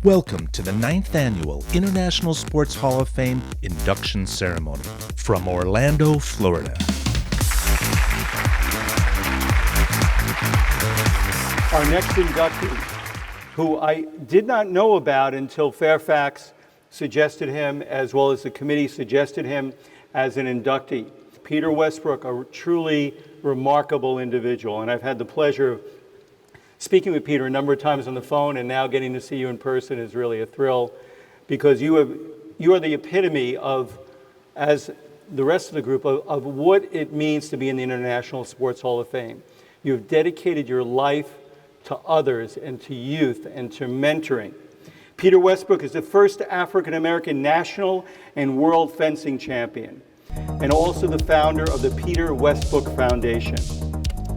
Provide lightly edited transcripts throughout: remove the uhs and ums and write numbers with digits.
Welcome to the 9th Annual International Sports Hall of Fame Induction Ceremony from Orlando, Florida. Our next inductee, who I did not know about until Fairfax suggested him, as well as the committee suggested him as an inductee. Peter Westbrook, a truly remarkable individual, and I've had the pleasure of speaking with Peter a number of times on the phone, and now getting to see you in person is really a thrill, because you are the epitome of, as the rest of the group, of what it means to be in the International Sports Hall of Fame. You have dedicated your life to others and to youth and to mentoring. Peter Westbrook is the first African-American national and world fencing champion, and also the founder of the Peter Westbrook Foundation.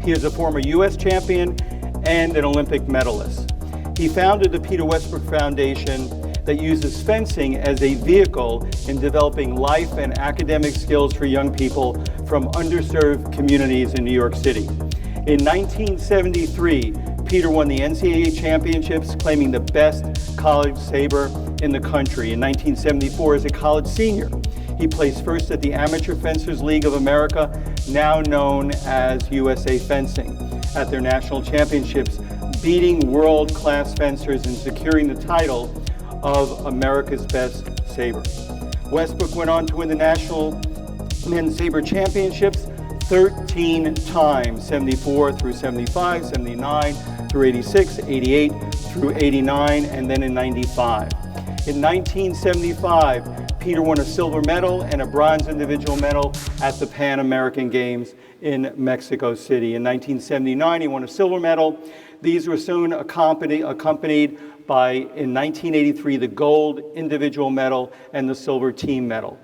He is a former U.S. champion and an Olympic medalist. He founded the Peter Westbrook Foundation that uses fencing as a vehicle in developing life and academic skills for young people from underserved communities in New York City. In 1973, Peter won the NCAA championships, claiming the best college saber in the country. In 1974, as a college senior, he placed first at the Amateur Fencers League of America, now known as USA Fencing, at their national championships, beating world-class fencers and securing the title of America's Best Saber. Westbrook went on to win the National Men's Saber Championships 13 times, 74 through 75, 79 through 86, 88 through 89, and then in 95. In 1975, Peter won a silver medal and a bronze individual medal at the Pan American Games in Mexico City. In 1979, he won a silver medal. These were soon accompanied by, in 1983, the gold individual medal and the silver team medal.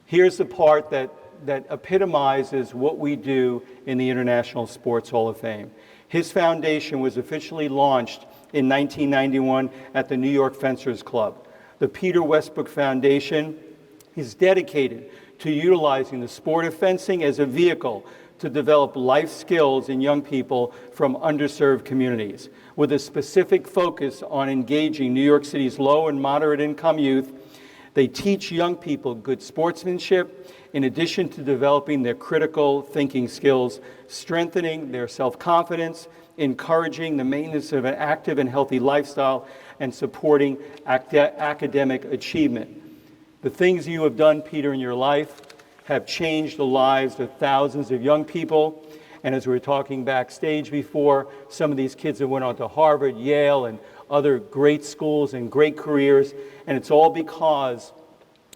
Here's the part that epitomizes what we do in the International Sports Hall of Fame. His foundation was officially launched in 1991 at the New York Fencers Club. The Peter Westbrook Foundation is dedicated to utilizing the sport of fencing as a vehicle to develop life skills in young people from underserved communities, with a specific focus on engaging New York City's low and moderate income youth. They teach young people good sportsmanship, in addition to developing their critical thinking skills, strengthening their self-confidence, encouraging the maintenance of an active and healthy lifestyle, and supporting academic achievement. The things you have done, Peter, in your life have changed the lives of thousands of young people. And as we were talking backstage before, some of these kids that went on to Harvard, Yale, and other great schools and great careers, and it's all because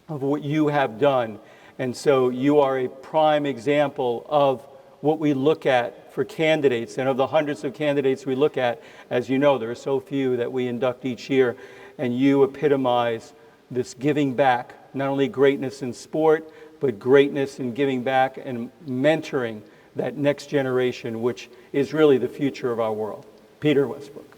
of what you have done. And so you are a prime example of what we look at for candidates, and of the hundreds of candidates we look at, as you know, there are so few that we induct each year, and you epitomize this giving back, not only greatness in sport, but greatness in giving back and mentoring that next generation, which is really the future of our world. Peter Westbrook.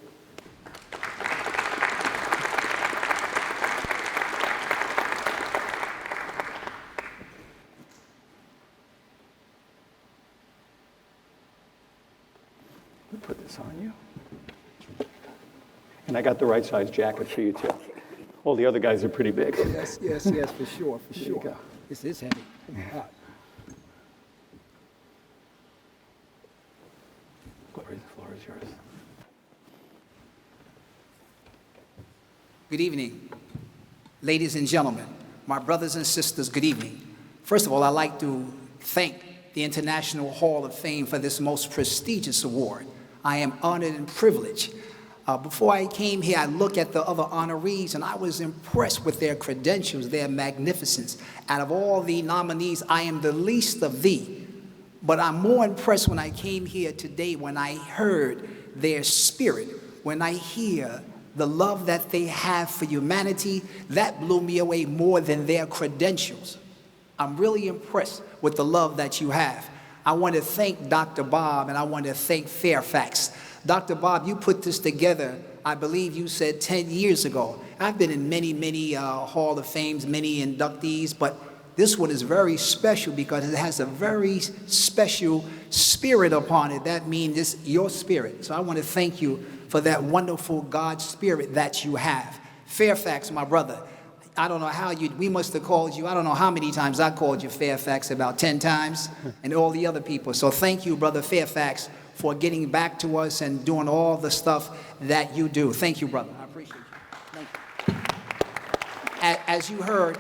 Put this on you. And I got the right size jacket for you too. All the other guys are pretty big. Yes, for sure. There you go. This is heavy. Glory, the floor is yours. Good evening, ladies and gentlemen, my brothers and sisters, good evening. First of all, I'd like to thank the International Hall of Fame for this most prestigious award. I am honored and privileged. Before I came here, I looked at the other honorees, and I was impressed with their credentials, their magnificence. Out of all the nominees, I am the least of thee. But I'm more impressed when I came here today, when I heard their spirit, when I hear the love that they have for humanity. That blew me away more than their credentials. I'm really impressed with the love that you have. I want to thank Dr. Bob, and I want to thank Fairfax. Dr. Bob, you put this together, I believe you said 10 years ago. I've been in many Hall of Fames, many inductees, but this one is very special because it has a very special spirit upon it. That means it's your spirit. So I want to thank you for that wonderful God spirit that you have. Fairfax, my brother, I don't know how we must have called you. I don't know how many times I called you Fairfax, about 10 times, and all the other people. So thank you, brother Fairfax, for getting back to us and doing all the stuff that you do. Thank you, brother. I appreciate you. Thank you. As you heard,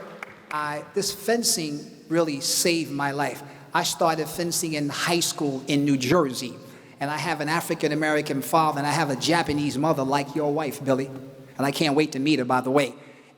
this fencing really saved my life. I started fencing in high school in New Jersey, and I have an African-American father, and I have a Japanese mother like your wife, Billy, and I can't wait to meet her, by the way.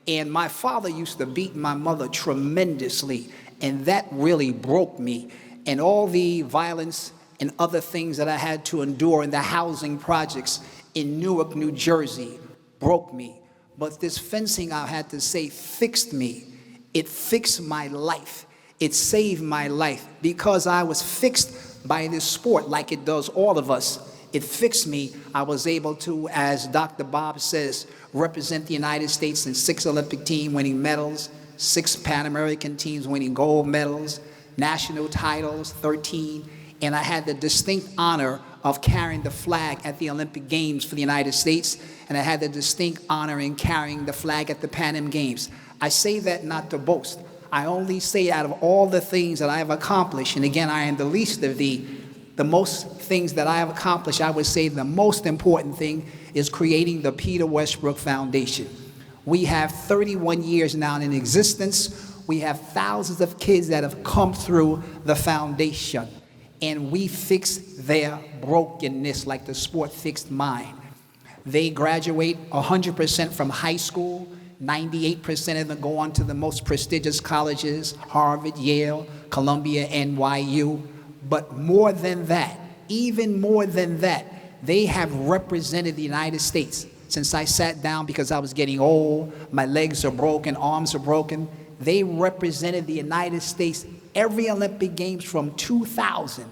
And my father used to beat my mother tremendously, and that really broke me. And all the violence and other things that I had to endure in the housing projects in Newark, New Jersey, broke me. But this fencing, I had to say, fixed me. It fixed my life. It saved my life because I was fixed by this sport like it does all of us. It fixed me. I was able to, as Dr. Bob says, represent the United States in 6 Olympic teams winning medals, 6 Pan American teams winning gold medals, national titles, 13, and I had the distinct honor of carrying the flag at the Olympic Games for the United States, and I had the distinct honor in carrying the flag at the Pan Am Games. I say that not to boast. I only say out of all the things that I have accomplished, and again, I am the least of the most things that I have accomplished, I would say the most important thing is creating the Peter Westbrook Foundation. We have 31 years now in existence. We have thousands of kids that have come through the foundation, and we fix their brokenness like the sport fixed mine. They graduate 100% from high school. 98% of them go on to the most prestigious colleges, Harvard, Yale, Columbia, NYU. But more than that, even more than that, they have represented the United States. Since I sat down because I was getting old, my legs are broken, arms are broken, they represented the United States every Olympic Games from 2000,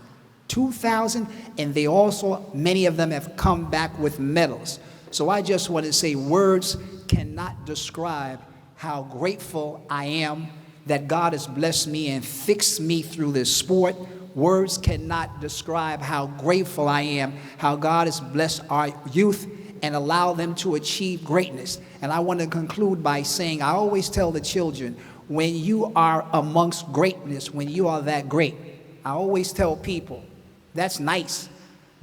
and they also, many of them have come back with medals. So I just want to say words cannot describe how grateful I am that God has blessed me and fixed me through this sport. Words cannot describe how grateful I am, how God has blessed our youth and allowed them to achieve greatness. And I want to conclude by saying, I always tell the children, when you are amongst greatness, when you are that great, I always tell people, that's nice,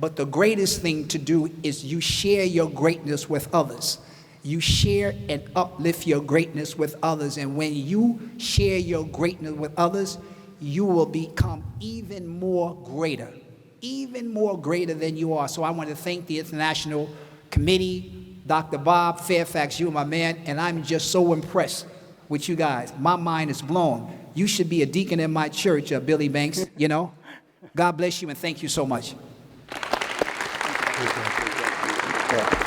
but the greatest thing to do is you share your greatness with others. You share and uplift your greatness with others. And when you share your greatness with others, you will become even more greater than you are. So I want to thank the International Committee, Dr. Bob Fairfax, you are my man, and I'm just so impressed with you guys. My mind is blown. You should be a deacon in my church, Billy Banks, you know. God bless you and thank you so much. Yeah.